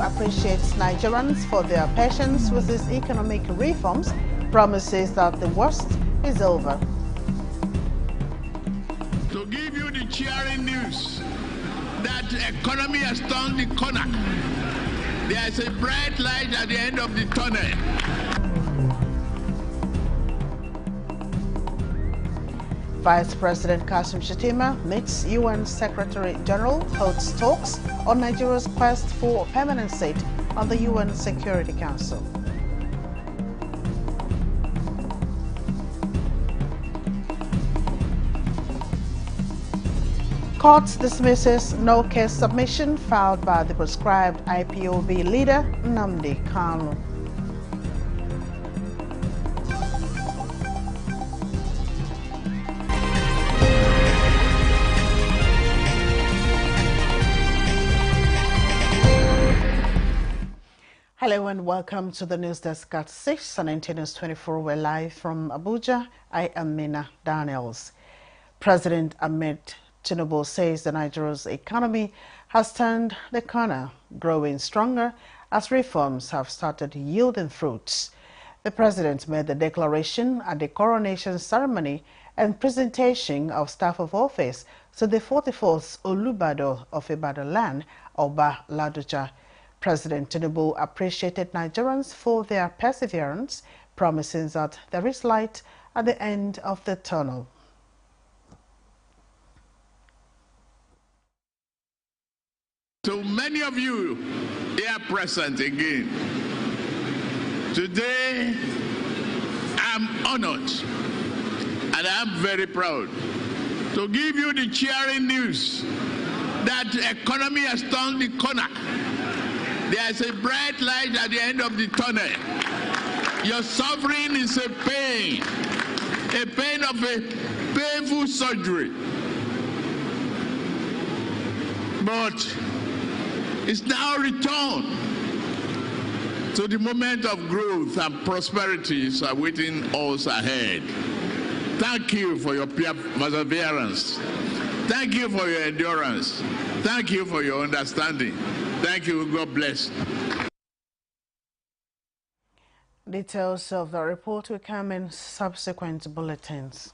appreciates Nigerians for their patience with his economic reforms, promises that the worst is over. To give you the cheering news that the economy has turned the corner. There is a bright light at the end of the tunnel. Vice President Kashim Shettima meets UN Secretary General, holds talks on Nigeria's quest for a permanent seat on the UN Security Council. Court dismisses no case submission filed by the proscribed IPOB leader Nnamdi Kanu. Hello and welcome to the News Desk at 6 on NT News 24. We're live from Abuja. I am Mina Daniels. President Ahmed Tinubu says the Nigeria's economy has turned the corner, growing stronger as reforms have started yielding fruits. The president made the declaration at the coronation ceremony and presentation of staff of office to the 44th Olubado of Ibadan land, Oba Ladoja. President Tinubu appreciated Nigerians for their perseverance, promising that there is light at the end of the tunnel. To many of you here present again, today I'm honored and I'm very proud to give you the cheering news that the economy has turned the corner. There is a bright light at the end of the tunnel. Your suffering is a pain of a painful surgery. But it's now returned to the moment of growth and prosperity is awaiting us ahead. Thank you for your perseverance. Thank you for your endurance. Thank you for your understanding. Thank you. God bless. Details of the report will come in subsequent bulletins.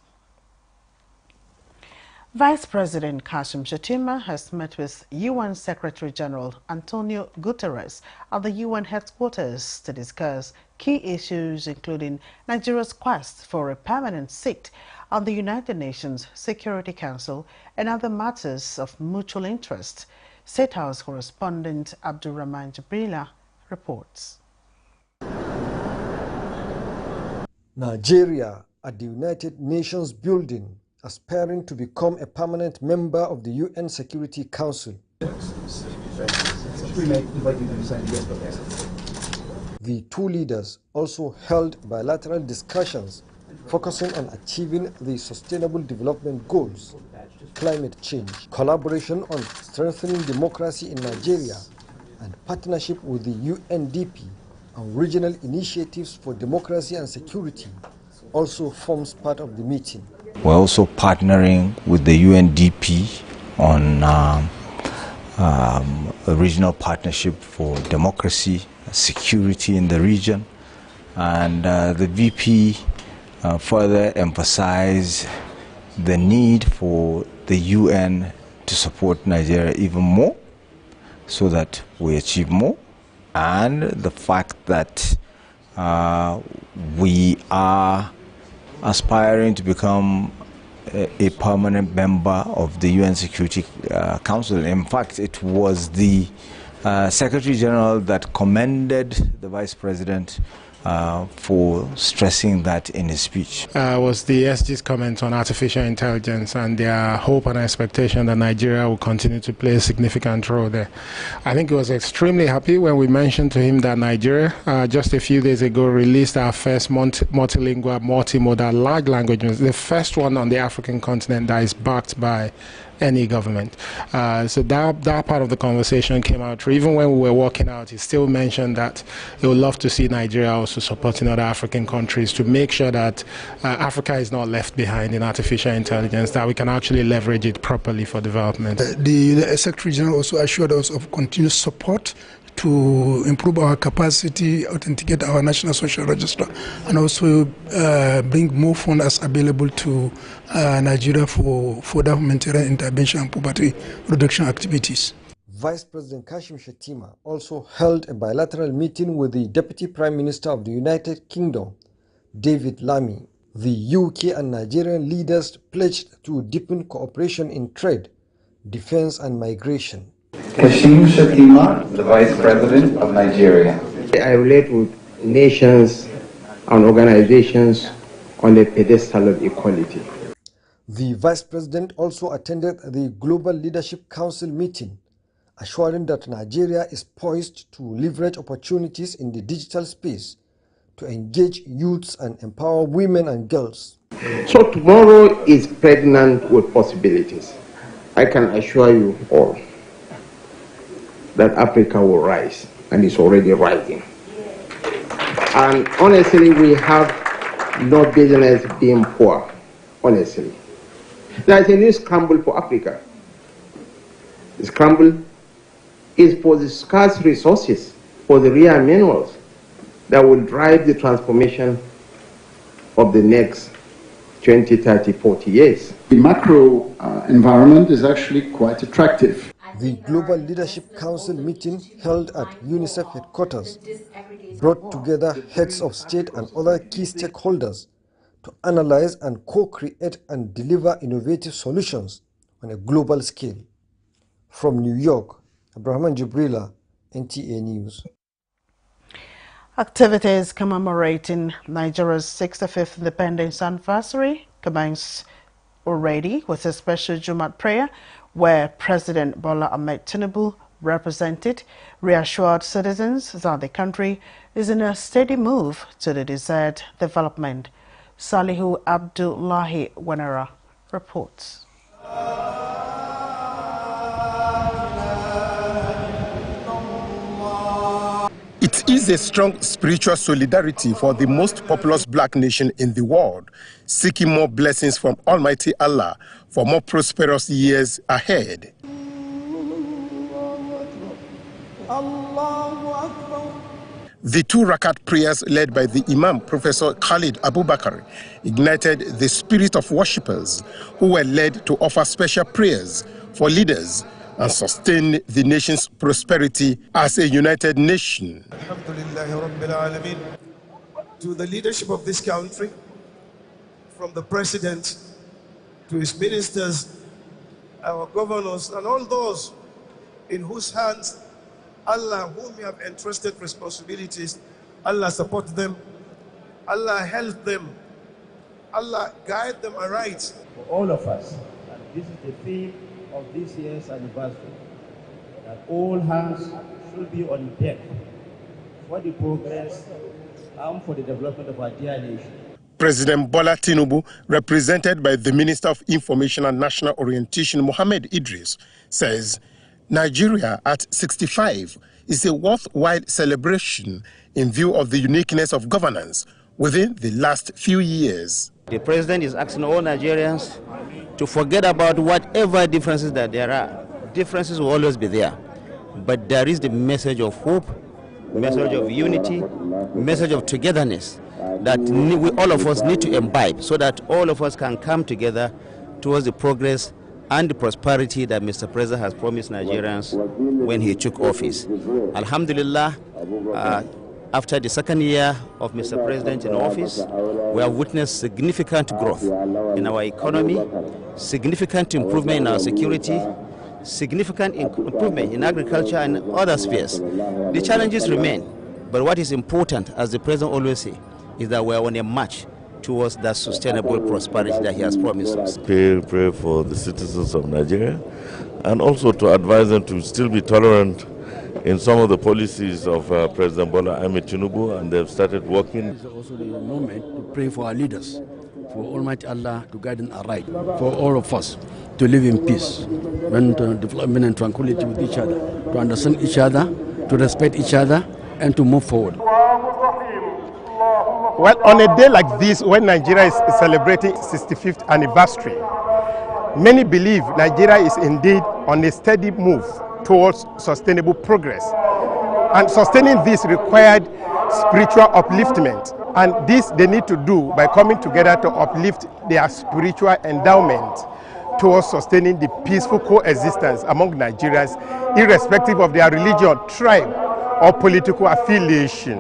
Vice President Kashim Shettima has met with UN Secretary General Antonio Guterres at the UN headquarters to discuss key issues including Nigeria's quest for a permanent seat on the United Nations Security Council and other matters of mutual interest. State House correspondent Abdulrahman Jibrila reports. Nigeria at the United Nations building, aspiring to become a permanent member of the UN Security Council. The two leaders also held bilateral discussions focusing on achieving the Sustainable Development Goals, climate change, collaboration on strengthening democracy in Nigeria, and partnership with the UNDP and regional initiatives for democracy and security also forms part of the meeting. We're also partnering with the UNDP on a regional partnership for democracy, security in the region, and the VP further emphasized the need for the UN to support Nigeria even more so that we achieve more, and the fact that we are aspiring to become a permanent member of the UN Security Council. In fact, it was the Secretary General that commended the Vice President for stressing that in his speech. Was the SG's comment on artificial intelligence and their hope and expectation that Nigeria will continue to play a significant role there. I think he was extremely happy when we mentioned to him that Nigeria, just a few days ago, released our first multilingual, multimodal large language, the first one on the African continent that is backed by any government. So that part of the conversation came out. Even when we were walking out, he still mentioned that he would love to see Nigeria also supporting other African countries to make sure that Africa is not left behind in artificial intelligence, that we can actually leverage it properly for development. The Secretary General also assured us of continued support to improve our capacity, authenticate our national social register, and also bring more funds available to Nigeria for further humanitarian intervention and poverty reduction activities. Vice President Kashim Shettima also held a bilateral meeting with the Deputy Prime Minister of the United Kingdom, David Lammy. The UK and Nigerian leaders pledged to deepen cooperation in trade, defense and migration. Kashim Shettima, the Vice President of Nigeria. I relate with nations and organizations on the pedestal of equality. The Vice President also attended the Global Leadership Council meeting, assuring that Nigeria is poised to leverage opportunities in the digital space to engage youths and empower women and girls. So tomorrow is pregnant with possibilities. I can assure you all that Africa will rise, and it's already rising. And honestly, we have no business being poor, honestly. There's a new scramble for Africa. The scramble is for the scarce resources, for the rare minerals that will drive the transformation of the next 20, 30, 40 years. The macro environment is actually quite attractive. The Global Leadership Council meeting held at UNICEF headquarters brought together heads of state and other key stakeholders to analyze and co-create and deliver innovative solutions on a global scale. From New York, Abraham Jibrila, NTA News. Activities commemorating Nigeria's 65th independence anniversary commenced already with a special Jumat prayer where President Bola Ahmed Tinubu represented reassured citizens that the country is in a steady move to the desired development. Salihu Abdullahi Wanara reports. It is a strong spiritual solidarity for the most populous black nation in the world, seeking more blessings from Almighty Allah for more prosperous years ahead. The two rakat prayers led by the Imam, Professor Khalid Abubakar, ignited the spirit of worshippers who were led to offer special prayers for leaders and sustain the nation's prosperity as a united nation. To the leadership of this country, from the president to his ministers, our governors, and all those in whose hands Allah, whom you have entrusted responsibilities, Allah support them, Allah help them, Allah guide them aright. For all of us, and this is the theme of this year's anniversary, that all hands should be on deck for the progress and for the development of our dear nation. President Bola Tinubu, represented by the Minister of Information and National Orientation, Mohammed Idris, says Nigeria at 65 is a worthwhile celebration in view of the uniqueness of governance within the last few years. The president is asking all Nigerians to forget about whatever differences that there are. Differences will always be there. But there is the message of hope, message of unity, message of togetherness that all of us need to imbibe so that all of us can come together towards the progress and the prosperity that Mr. President has promised Nigerians when he took office. Alhamdulillah, after the second year of Mr. President in office, we have witnessed significant growth in our economy, significant improvement in our security, significant improvement in agriculture and other spheres. The challenges remain, but what is important, as the President always says, is that we are on a march towards that sustainable prosperity that he has promised us. Pray for the citizens of Nigeria and also to advise them to still be tolerant in some of the policies of President Bola Ahmed Tinubu, and they've started working. It's also the moment to pray for our leaders, for Almighty Allah to guide them aright, for all of us to live in peace, and development and tranquility with each other, to understand each other, to respect each other, and to move forward. Well, on a day like this, when Nigeria is celebrating its 65th anniversary, many believe Nigeria is indeed on a steady move towards sustainable progress. And sustaining this required spiritual upliftment. And this they need to do by coming together to uplift their spiritual endowment towards sustaining the peaceful coexistence among Nigerians, irrespective of their religion, tribe, or political affiliation.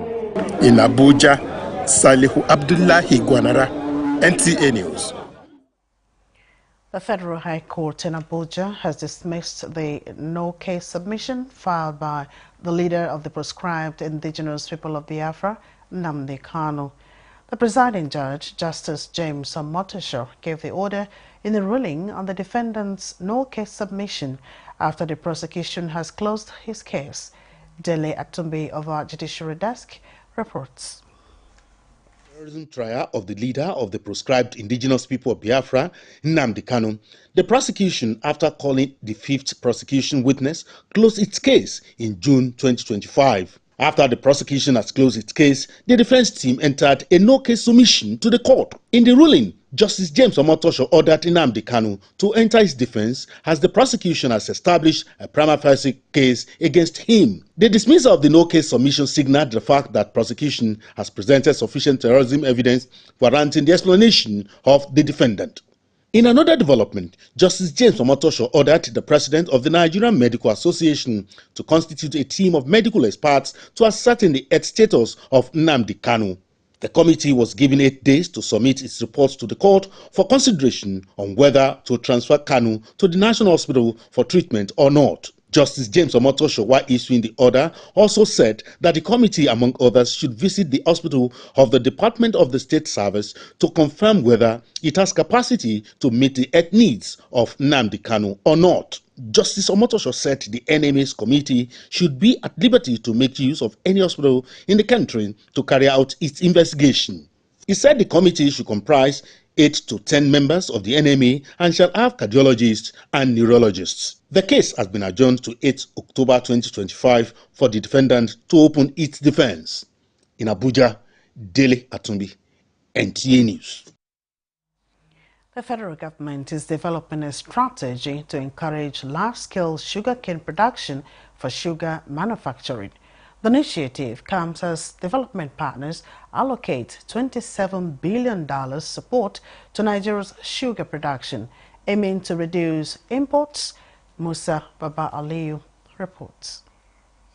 In Abuja, Salihu Abdullahi Gwanara, NTA News. The Federal High Court in Abuja has dismissed the no-case submission filed by the leader of the proscribed indigenous people of Biafra, Nnamdi Kanu. The presiding judge, Justice James Omotosho, gave the order in the ruling on the defendant's no-case submission after the prosecution has closed his case. Dele Atumbi of our Judiciary Desk reports. Terrorism trial of the leader of the proscribed indigenous people of Biafra, Nnamdi Kanu. The prosecution, after calling the fifth prosecution witness, closed its case in June 2025. After the prosecution has closed its case, the defense team entered a no-case submission to the court. In the ruling, Justice James Omotosho ordered Nnamdi Kanu to enter his defense as the prosecution has established a prima facie case against him. The dismissal of the no-case submission signaled the fact that prosecution has presented sufficient terrorism evidence warranting the explanation of the defendant. In another development, Justice James Omotosho ordered the president of the Nigerian Medical Association to constitute a team of medical experts to ascertain the health status of Nnamdi Kanu. The committee was given 8 days to submit its reports to the court for consideration on whether to transfer Kanu to the National Hospital for treatment or not. Justice James Omotosho, while issuing the order, also said that the committee, among others, should visit the hospital of the Department of the State Service to confirm whether it has capacity to meet the health needs of Nnamdi Kanu or not. Justice Omotosho said the NMA's committee should be at liberty to make use of any hospital in the country to carry out its investigation. He said the committee should comprise 8 to 10 members of the NMA and shall have cardiologists and neurologists. The case has been adjourned to 8 October 2025 for the defendant to open its defense. In Abuja, Dele Atumbi, NTA News. The federal government is developing a strategy to encourage large-scale sugarcane production for sugar manufacturing. The initiative comes as development partners allocate $27 billion support to Nigeria's sugar production, aiming to reduce imports. Musa Baba Aliyu reports.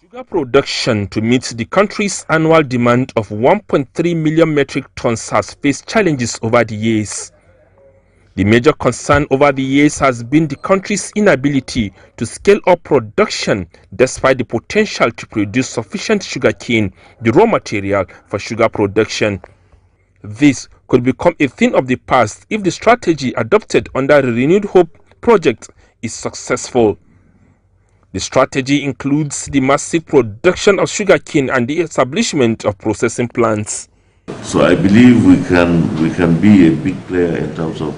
Sugar production to meet the country's annual demand of 1.3 million metric tons has faced challenges over the years. The major concern over the years has been the country's inability to scale up production despite the potential to produce sufficient sugarcane, the raw material for sugar production. This could become a thing of the past if the strategy adopted under the Renewed Hope project is successful. The strategy includes the massive production of sugarcane and the establishment of processing plants. So I believe we can be a big player in terms of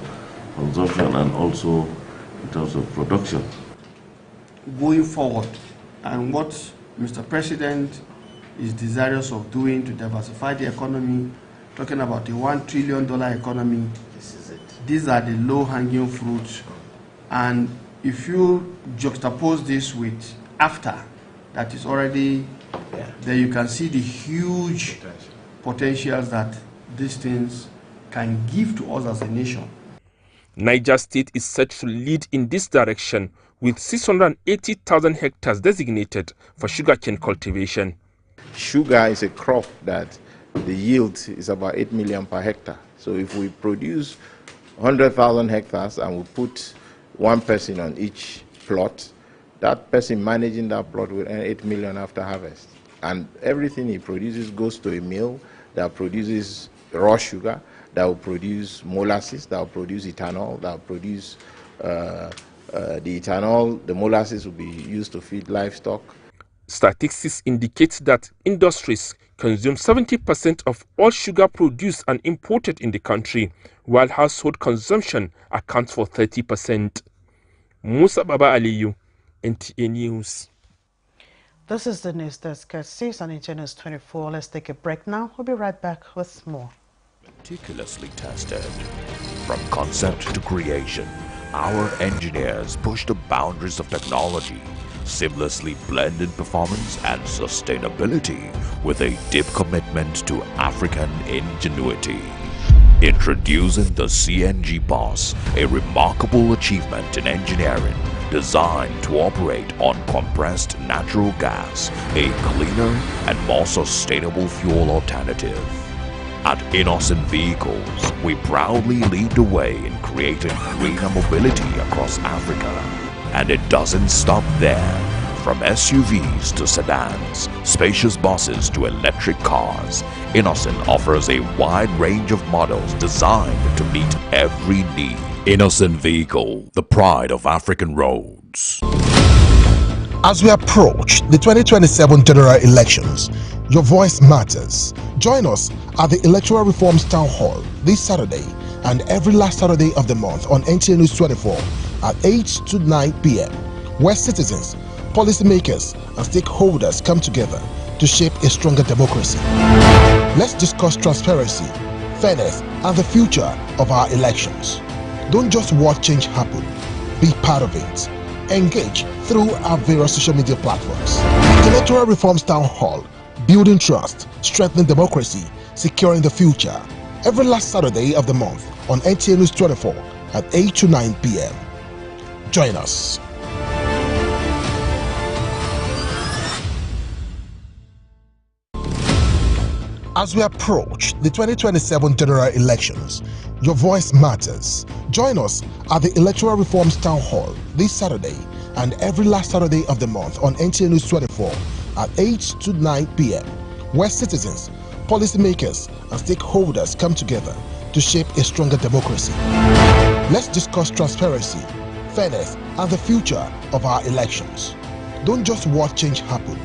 consumption and also in terms of production. Going forward, and what Mr. President is desirous of doing to diversify the economy, talking about a $1 trillion economy, these are the low-hanging fruits. And if you juxtapose this with after, that is already there, you can see the huge potentials that these things can give to us as a nation. Niger State is set to lead in this direction with 680,000 hectares designated for sugarcane cultivation. Sugar is a crop that the yield is about 8 million per hectare. So if we produce 100,000 hectares and we put one person on each plot, that person managing that plot will earn 8 million after harvest. And everything he produces goes to a mill that produces raw sugar, that will produce molasses, that will produce ethanol, that will produce the ethanol. The molasses will be used to feed livestock. Statistics indicate that industries consume 70% of all sugar produced and imported in the country, while household consumption accounts for 30%. Musa Baba Aliyu, NTA News. This is the news desk at 6 on NTA News 24. Let's take a break now. We'll be right back with more. Meticulously tested. From concept to creation, our engineers push the boundaries of technology seamlessly blending performance and sustainability with a deep commitment to African ingenuity. Introducing the CNG Boss, a remarkable achievement in engineering designed to operate on compressed natural gas, a cleaner and more sustainable fuel alternative. At Innocent Vehicles, we proudly lead the way in creating greener mobility across Africa. And it doesn't stop there. From SUVs to sedans, spacious buses to electric cars, Innocent offers a wide range of models designed to meet every need. Innocent Vehicle, the pride of African roads. As we approach the 2027 general elections, your voice matters. Join us at the Electoral Reforms Town Hall this Saturday and every last Saturday of the month on NTA News 24 at 8 to 9 p.m., where citizens, policymakers, and stakeholders come together to shape a stronger democracy. Let's discuss transparency, fairness, and the future of our elections. Don't just watch change happen, be part of it. Engage through our various social media platforms. Electoral Reforms Town Hall, building trust, strengthening democracy, securing the future. Every last Saturday of the month on NTA News 24 at 8 to 9 p.m. Join us. As we approach the 2027 general elections, your voice matters. Join us at the Electoral Reforms Town Hall this Saturday and every last Saturday of the month on NTA News 24 at 8 to 9 p.m., where citizens, policymakers, and stakeholders come together to shape a stronger democracy. Let's discuss transparency, fairness, and the future of our elections. Don't just watch change happen,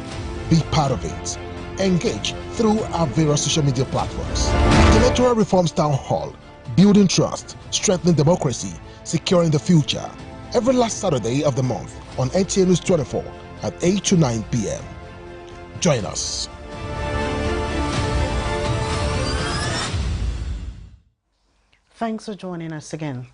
be part of it. Engage through our various social media platforms. Electoral Reforms Town Hall, building trust, strengthening democracy, securing the future. Every last Saturday of the month on NTA News 24 at 8 to 9 p.m. Join us. Thanks for joining us again.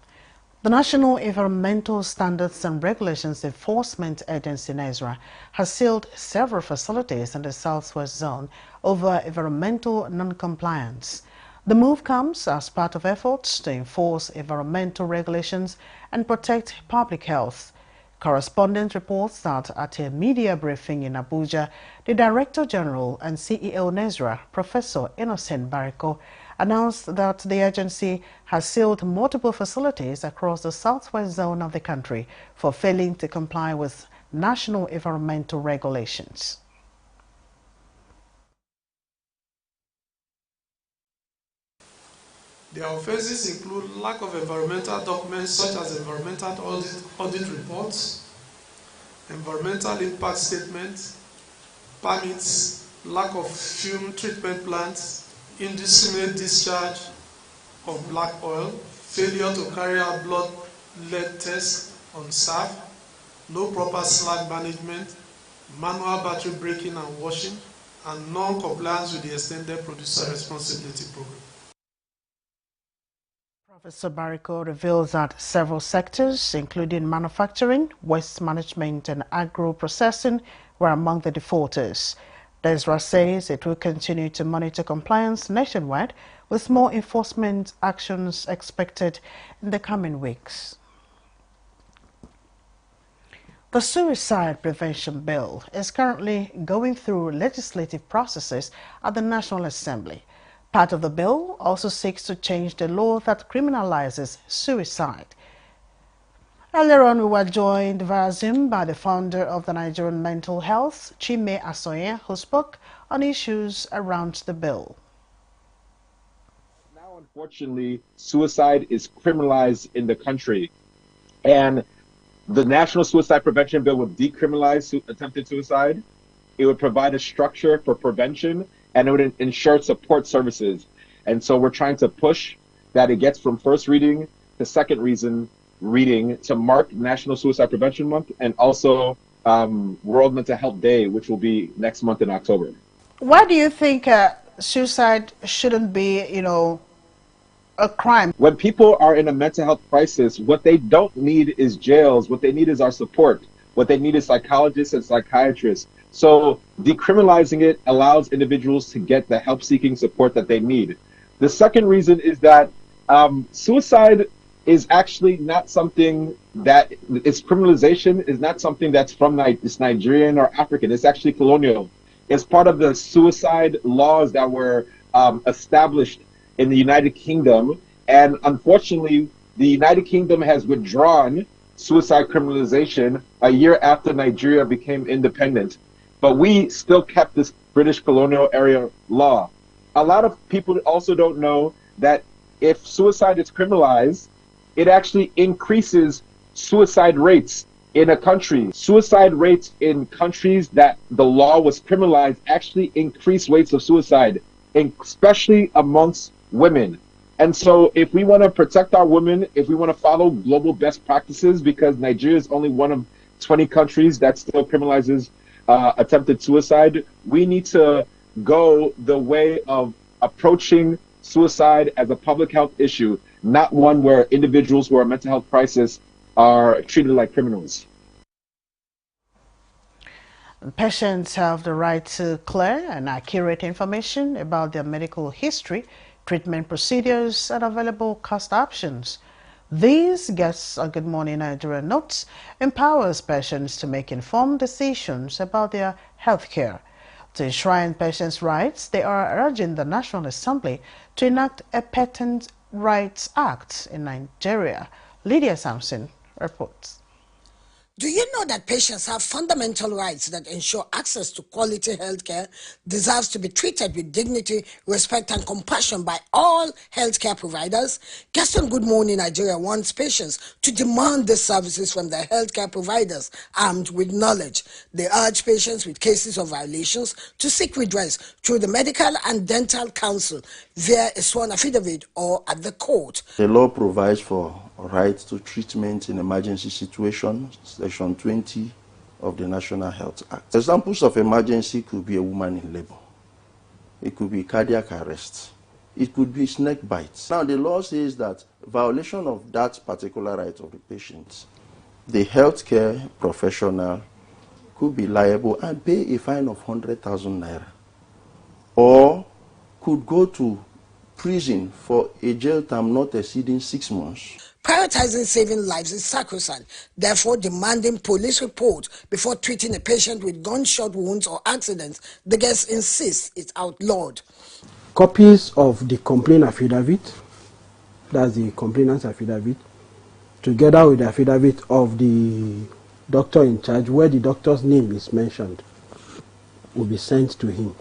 The National Environmental Standards and Regulations Enforcement Agency, NESRA, has sealed several facilities in the Southwest Zone over environmental non-compliance. The move comes as part of efforts to enforce environmental regulations and protect public health. Correspondent reports that at a media briefing in Abuja, the Director General and CEO NESRA, Professor Innocent Bariko, announced that the agency has sealed multiple facilities across the Southwest Zone of the country for failing to comply with national environmental regulations. Their offenses include lack of environmental documents such as environmental audit reports, environmental impact statements, permits, lack of fume treatment plants, indiscriminate discharge of black oil, failure to carry out blood lead tests on staff, no proper slag management, manual battery breaking and washing, and non-compliance with the Extended Producer Responsibility Program. Professor Bariko reveals that several sectors, including manufacturing, waste management, and agro-processing, were among the defaulters. NESRA says it will continue to monitor compliance nationwide, with more enforcement actions expected in the coming weeks. The Suicide Prevention Bill is currently going through legislative processes at the National Assembly. Part of the bill also seeks to change the law that criminalizes suicide. Earlier on, we were joined via Zoom by the founder of the Nigerian Mental Health, Chime Asoye, who spoke on issues around the bill. Now, unfortunately, suicide is criminalized in the country, and the National Suicide Prevention Bill would decriminalize attempted suicide. It would provide a structure for prevention, and it would ensure support services. And so we're trying to push that it gets from first reading to second reading to mark National Suicide Prevention Month and also World Mental Health Day, which will be next month in October. Why do you think suicide shouldn't be, a crime? When people are in a mental health crisis, what they don't need is jails. What they need is our support. What they need is psychologists and psychiatrists. So decriminalizing it allows individuals to get the help-seeking support that they need. The second reason is that suicide is actually not something that, its criminalization is not something that's from it's Nigerian or African. It's actually colonial. It's part of the suicide laws that were established in the United Kingdom. And unfortunately, the United Kingdom has withdrawn suicide criminalization a year after Nigeria became independent. But we still kept this British colonial area law. A lot of people also don't know that if suicide is criminalized, it actually increases suicide rates in a country. Suicide rates in countries that the law was criminalized actually increase rates of suicide, especially amongst women. And so if we want to protect our women, if we want to follow global best practices, because Nigeria is only one of 20 countries that still criminalizes attempted suicide, we need to go the way of approaching suicide as a public health issue, not one where individuals who are in mental health crisis are treated like criminals. Patients have the right to clear and accurate information about their medical history, treatment procedures, and available cost options. These guests on Good Morning Nigeria Notes empowers patients to make informed decisions about their health care. To enshrine patients' rights, they are urging the National Assembly to enact a Patent Rights Act in Nigeria. Lydia Sampson reports. Do you know that patients have fundamental rights that ensure access to quality healthcare deserves to be treated with dignity, respect, and compassion by all healthcare providers? Guest on Good Morning Nigeria wants patients to demand these services from their healthcare providers armed with knowledge. They urge patients with cases of violations to seek redress through the Medical and Dental Council via a sworn affidavit or at the court. The law provides for right to treatment in emergency situations, Section 20 of the National Health Act. Examples of emergency could be a woman in labor. It could be cardiac arrest. It could be snake bites. Now, the law says that violation of that particular right of the patient, the healthcare professional could be liable and pay a fine of 100,000 naira, or could go to prison for a jail term not exceeding 6 months. Prioritizing saving lives is sacrosanct, therefore demanding police report before treating a patient with gunshot wounds or accidents. The guest insists it's outlawed. Copies of the complaint affidavit, that's the complainant's affidavit, together with the affidavit of the doctor in charge, where the doctor's name is mentioned, will be sent to him,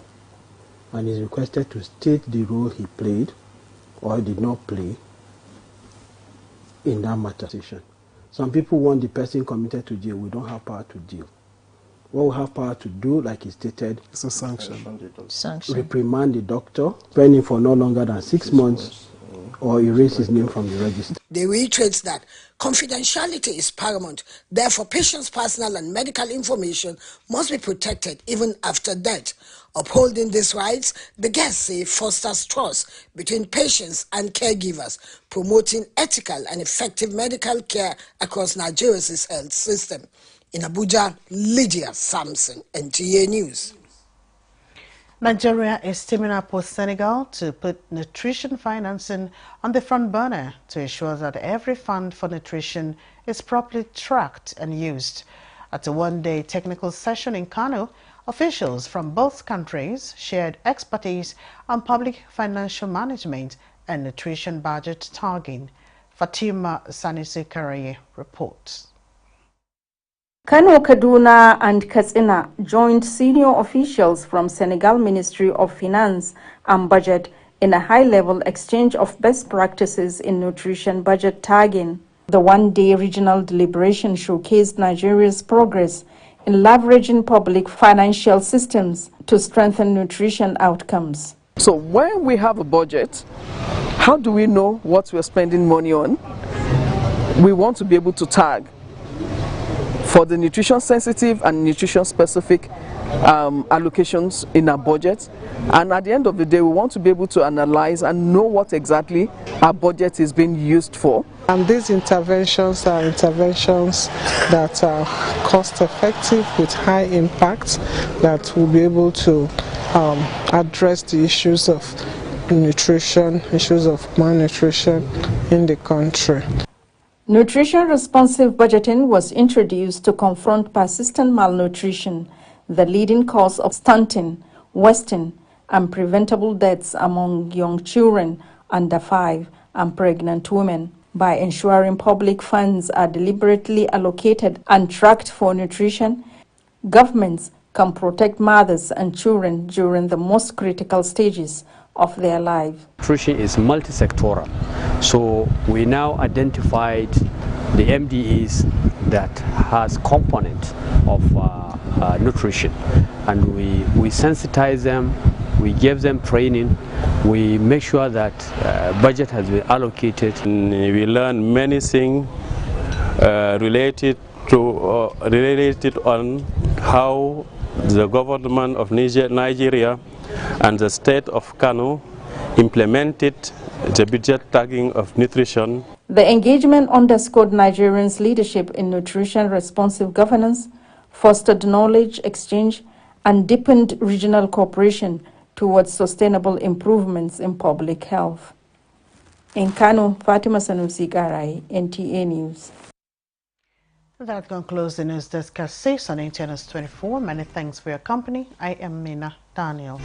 and is requested to state the role he played or did not play in that matter. Some people want the person committed to jail. We don't have power to deal. What we have power to do, like he stated, it's a sanction. Reprimand the doctor, pending for no longer than 6 months, or erase his name from the register. They reiterate that confidentiality is paramount. Therefore, patients' personal and medical information must be protected even after death. Upholding these rights, the guests say fosters trust between patients and caregivers, promoting ethical and effective medical care across Nigeria's health system. In Abuja, Lydia Sampson, NTA News. Nigeria is teaming up with Senegal to put nutrition financing on the front burner to ensure that every fund for nutrition is properly tracked and used. At a one-day technical session in Kano, officials from both countries shared expertise on public financial management and nutrition budget targeting. Fatima Sanisi Karaye reports. Kano, Kaduna and Katsina joined senior officials from Senegal Ministry of Finance and Budget in a high-level exchange of best practices in nutrition budget tagging. The one-day regional deliberation showcased Nigeria's progress in leveraging public financial systems to strengthen nutrition outcomes. So when we have a budget, how do we know what we're spending money on? We want to be able to tag. for the nutrition sensitive and nutrition specific allocations in our budget, and at the end of the day we want to be able to analyze and know what exactly our budget is being used for. And these interventions are interventions that are cost effective with high impact, that will be able to address the issues of nutrition, issues of malnutrition in the country. Nutrition responsive budgeting was introduced to confront persistent malnutrition, the leading cause of stunting, wasting, and preventable deaths among young children under 5 and pregnant women. By ensuring public funds are deliberately allocated and tracked for nutrition, governments can protect mothers and children during the most critical stages of their life. Nutrition is multi-sectoral, so we now identified the MDEs that has component of nutrition, and we sensitize them, we give them training, we make sure that budget has been allocated. And we learn many things related on how the government of Nigeria and the state of Kano implemented the budget tagging of nutrition. The engagement underscored Nigerians' leadership in nutrition responsive governance, fostered knowledge exchange, and deepened regional cooperation towards sustainable improvements in public health. In Kano, Fatima Sanusi Garai, NTA News. That concludes the news desk at 6 on NTA News 24. Many thanks for your company. I am Mina Daniels.